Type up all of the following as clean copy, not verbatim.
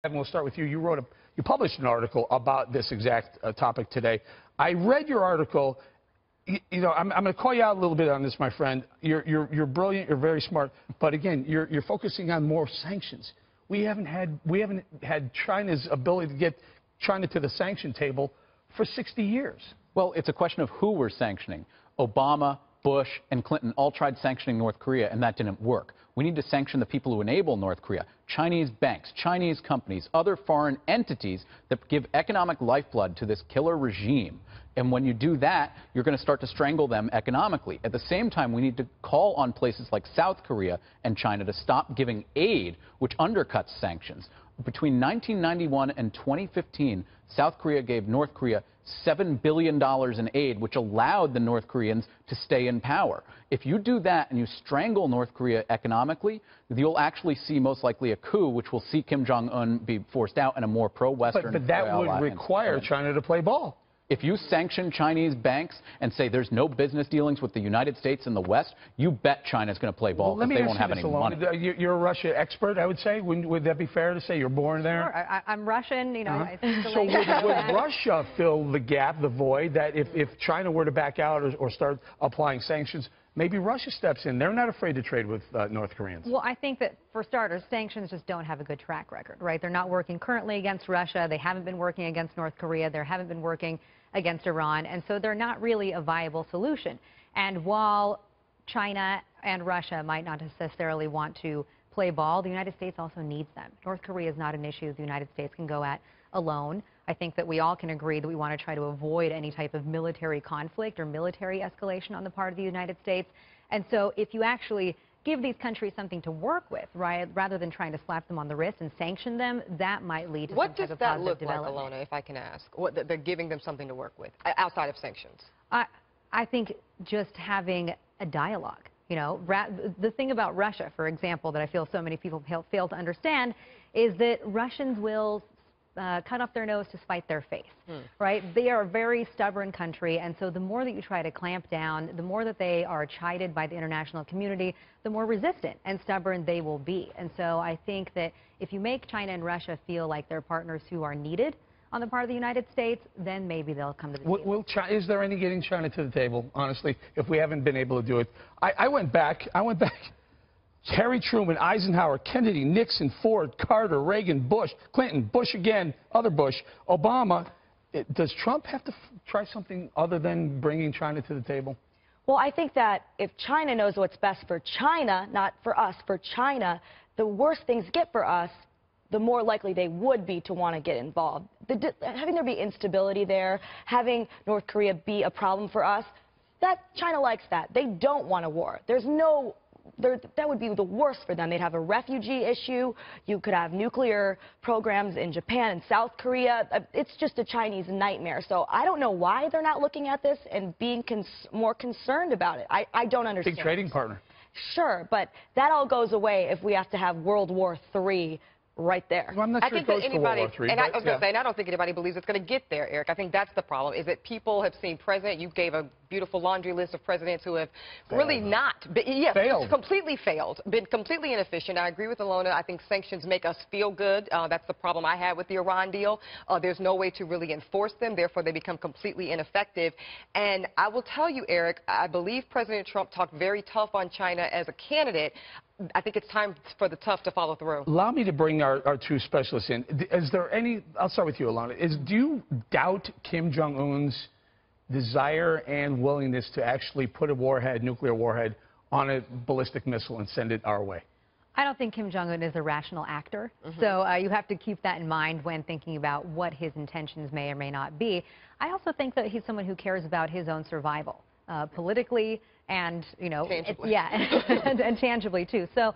And we'll start with you. You published an article about this exact topic today. I read your article. I'm going to call you out a little bit on this, my friend. You're brilliant. You're very smart. But again, you're focusing on more sanctions. We haven't had China's ability to get China to the sanction table for 60 years. Well, it's a question of who we're sanctioning. Obama, Bush, and Clinton all tried sanctioning North Korea, and that didn't work. We need to sanction the people who enable North Korea, Chinese banks, Chinese companies, other foreign entities that give economic lifeblood to this killer regime. And when you do that, you're going to start to strangle them economically. At the same time, we need to call on places like South Korea and China to stop giving aid, which undercuts sanctions. Between 1991 and 2015, South Korea gave North Korea $7 billion in aid, which allowed the North Koreans to stay in power. If you do that and you strangle North Korea economically, you'll actually see most likely a coup, which will see Kim Jong-un be forced out and a more pro-Western. But that would require China to play ball. If you sanction Chinese banks and say there's no business dealings with the United States and the West, you bet China's going to play ball because they won't have any money. You're a Russia expert, I would say. Would that be fair to say? You're born there? Sure. I'm Russian. I think so would Russia fill the gap, the void, that if China were to back out or start applying sanctions, maybe Russia steps in? They're not afraid to trade with North Koreans. Well, I think that, for starters, sanctions just don't have a good track record, right? They're not working currently against Russia. They haven't been working against North Korea. They haven't been working against Iran, and so they're not really a viable solution. And while China and Russia might not necessarily want to play ball, the United States also needs them. North Korea is not an issue the United States can go at alone. I think that we all can agree that we want to try to avoid any type of military conflict or military escalation on the part of the United States. And so if you actually give these countries something to work with, right, rather than trying to slap them on the wrist and sanction them, that might lead to some type of positive development. What does that look like, Alona, if I can ask? They're giving them something to work with, outside of sanctions? I think just having a dialogue. The thing about Russia, for example, that I feel so many people fail to understand is that Russians will cut off their nose to spite their face, right? They are a very stubborn country, and so the more that you try to clamp down, the more that they are chided by the international community, the more resistant and stubborn they will be. And so I think that if you make China and Russia feel like they're partners who are needed on the part of the United States, then maybe they'll come to the table. Is there any getting China to the table, honestly, if we haven't been able to do it? I went back. Harry Truman, Eisenhower, Kennedy, Nixon, Ford, Carter, Reagan, Bush, Clinton, Bush again, other Bush, Obama. Does Trump have to try something other than bringing China to the table? Well, I think that if China knows what's best for China, not for us, for China, the worse things get for us, the more likely they would be to want to get involved. Having there be instability there, having North Korea be a problem for us, China likes that. They don't want a war. That would be the worst for them. They'd have a refugee issue. You could have nuclear programs in Japan and South Korea. It's just a Chinese nightmare. So I don't know why they're not looking at this and being more concerned about it. I don't understand. Big trading partner. Sure, but that all goes away if we have to have World War III right there. Well, I'm not sure it goes to World War III. And I was going to say, and I don't think anybody believes it's going to get there, Eric. I think that's the problem, is that people have seen president. You gave a beautiful laundry list of presidents who have really completely failed, been completely inefficient. I agree with Alona. I think sanctions make us feel good. That's the problem I had with the Iran deal. There's no way to really enforce them. Therefore, they become completely ineffective. And I will tell you, Eric, I believe President Trump talked very tough on China as a candidate. I think it's time for the tough to follow through. Allow me to bring our two specialists in. Is there any, I'll start with you, Alona. Do you doubt Kim Jong-un's desire and willingness to actually put a warhead, nuclear warhead, on a ballistic missile and send it our way? I don't think Kim Jong-un is a rational actor. So you have to keep that in mind when thinking about what his intentions may or may not be. I also think that he's someone who cares about his own survival. Politically and, tangibly. and tangibly, too. So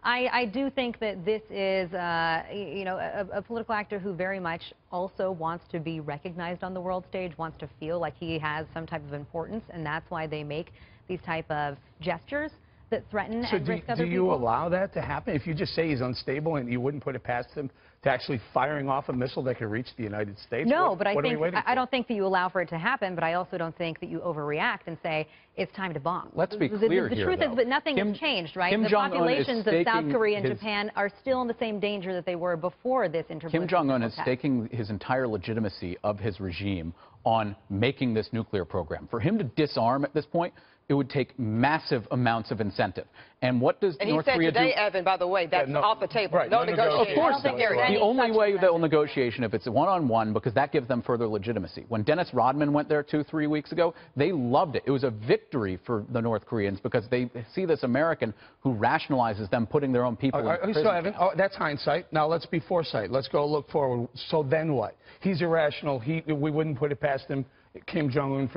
I do think that this is, a political actor who very much also wants to be recognized on the world stage, wants to feel like he has some type of importance, and that's why they make these type of gestures that threaten and risk other people. Do you allow that to happen? If you just say he's unstable and you wouldn't put it past him to actually firing off a missile that could reach the United States? No, but I don't think that you allow for it to happen, but I also don't think that you overreact and say it's time to bomb. Let's be clear the here, truth though. is that nothing has changed, right? The populations of South Korea and Japan are still in the same danger that they were before this intervention. Kim Jong-un is staking his entire legitimacy of his regime on making this nuclear program. For him to disarm at this point, it would take massive amounts of incentive. And what does North Korea do? And he said today, Evan, by the way, that's off the table. Right, no negotiation. Of course not. The only way they'll negotiation if it's one-on-one, because that gives them further legitimacy. When Dennis Rodman went there 2-3 weeks ago, they loved it. It was a victory for the North Koreans because they see this American who rationalizes them putting their own people in prison. So, Evan, that's hindsight. Now let's be foresight. Let's go look forward. So then what? He's irrational. We wouldn't put it past him, Kim Jong-un,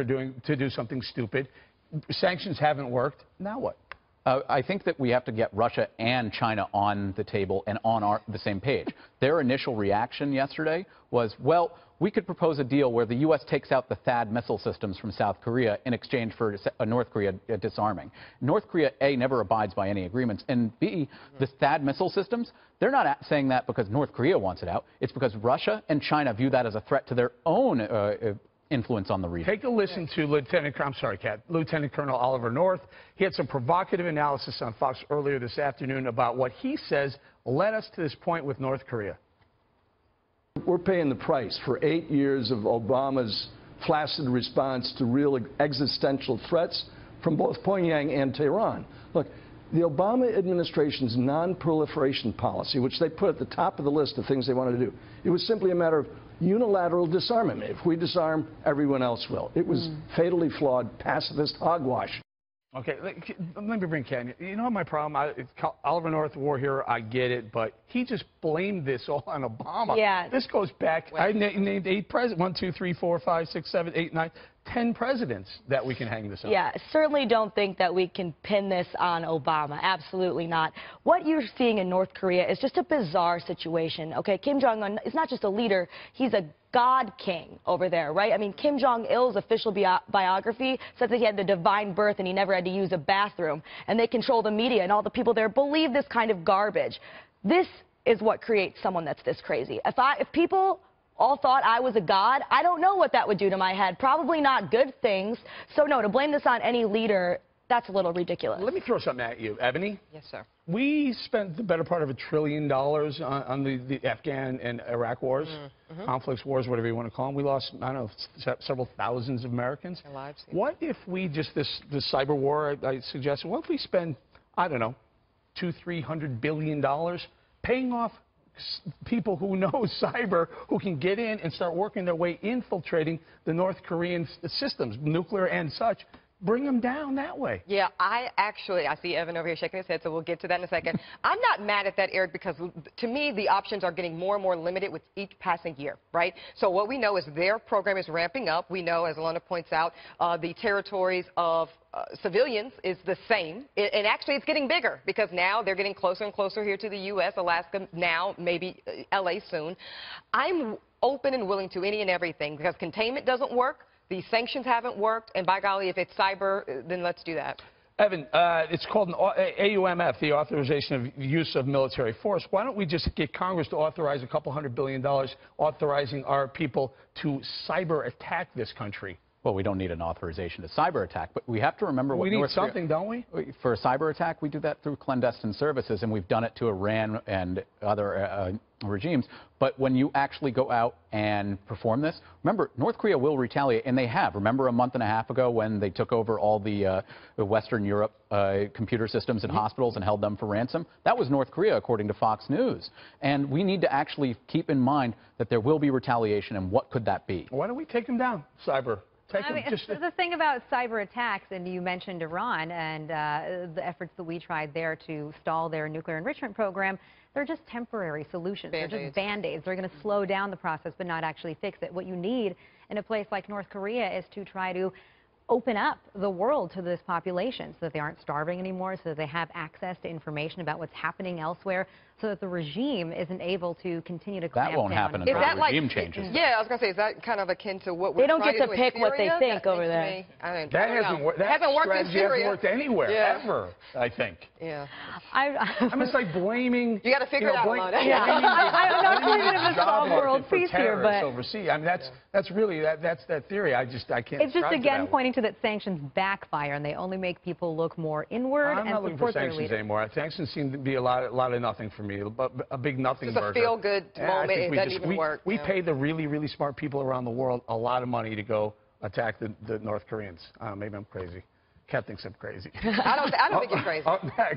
to do something stupid. Sanctions haven't worked. Now what? I think that we have to get Russia and China on the table and on the same page. Their initial reaction yesterday was, well, we could propose a deal where the U.S. takes out the THAAD missile systems from South Korea in exchange for North Korea disarming. North Korea, A, never abides by any agreements, and B, the THAAD missile systems, they're not saying that because North Korea wants it out. It's because Russia and China view that as a threat to their own influence on the region. Take a listen to Lieutenant Colonel Oliver North. He had some provocative analysis on Fox earlier this afternoon about what he says led us to this point with North Korea. We're paying the price for 8 years of Obama's flaccid response to real existential threats from both Pyongyang and Tehran. Look, the Obama administration's non-proliferation policy, which they put at the top of the list of things they wanted to do, it was simply a matter of unilateral disarmament. If we disarm, everyone else will. It was fatally flawed, pacifist hogwash. Okay, let me bring Ken. You know my problem? Oliver North, war hero, I get it, but he just blamed this all on Obama. Yeah. This goes back, I named 8 presidents, 1, 2, 3, 4, 5, 6, 7, 8, 9, 10 presidents that we can hang this on. Yeah, certainly don't think that we can pin this on Obama. Absolutely not. What you're seeing in North Korea is just a bizarre situation. Okay, Kim Jong-un is not just a leader, he's a God king over there, right? I mean, Kim Jong-il's official biography says that he had the divine birth and he never had to use a bathroom. And they control the media, and all the people there believe this kind of garbage. This is what creates someone that's this crazy. If people all thought I was a god, I don't know what that would do to my head. Probably not good things. So no, to blame this on any leader, that's a little ridiculous. Let me throw something at you, Ebony. Yes, sir. We spent the better part of $1 trillion on the Afghan and Iraq wars, conflicts, wars, whatever you want to call them. We lost, I don't know, several thousands of Americans. Their lives, yeah. What if we just, this cyber war I suggested, what if we spend, I don't know, $200–300 billion paying off people who know cyber, who can get in and start working their way infiltrating the North Korean systems, nuclear and such, bring them down that way. Yeah, I see Evan over here shaking his head, so we'll get to that in a second. I'm not mad at that, Eric, because to me, the options are getting more and more limited with each passing year, right? So what we know is their program is ramping up. We know, as Alana points out, the territories of civilians is the same. And actually, it's getting bigger because now they're getting closer and closer here to the U.S., Alaska now, maybe L.A. soon. I'm open and willing to any and everything because containment doesn't work. The sanctions haven't worked, and by golly, if it's cyber, then let's do that. Evan, it's called an AUMF, the Authorization of Use of Military Force. Why don't we just get Congress to authorize $200 billion authorizing our people to cyber attack this country? Well, we don't need an authorization to cyber attack, but we have to remember what we need something, don't we? For a cyber attack, we do that through clandestine services, and we've done it to Iran and other regimes. But when you actually go out and perform this, remember, North Korea will retaliate, and they have. Remember a month and a half ago when they took over all the Western Europe computer systems and hospitals and held them for ransom? That was North Korea, according to Fox News. And we need to actually keep in mind that there will be retaliation, and what could that be? Why don't we take them down, cyber? The thing about cyber attacks, and you mentioned Iran and the efforts that we tried there to stall their nuclear enrichment program, they're just temporary solutions. They're just Band-Aids. They're going to slow down the process but not actually fix it. What you need in a place like North Korea is to try to open up the world to this population so that they aren't starving anymore, so that they have access to information about what's happening elsewhere, so that the regime isn't able to continue to clamp down. That won't happen until the regime changes. Yeah, I was going to say, is that kind of akin to what we're trying to do? They don't get to pick what they think that over there. That hasn't worked. That hasn't worked in Syria. Hasn't worked anywhere, ever, I think. Yeah. I mean, it's like blaming... You got to figure it out, Alana. Yeah. I'm not claiming to solve world peace here, but... overseas. I mean, that's really, that's that theory. I can't... It's just, again, pointing to that sanctions backfire, and they only make people look more inward and support their leaders. I'm not looking for sanctions anymore. Sanctions seem to be a lot of nothing for me, a big nothing burger. It's a feel-good moment. It doesn't even work. We pay the really, really smart people around the world a lot of money to go attack the North Koreans. Maybe I'm crazy. Kat thinks I'm crazy. I don't think you're crazy. Up next.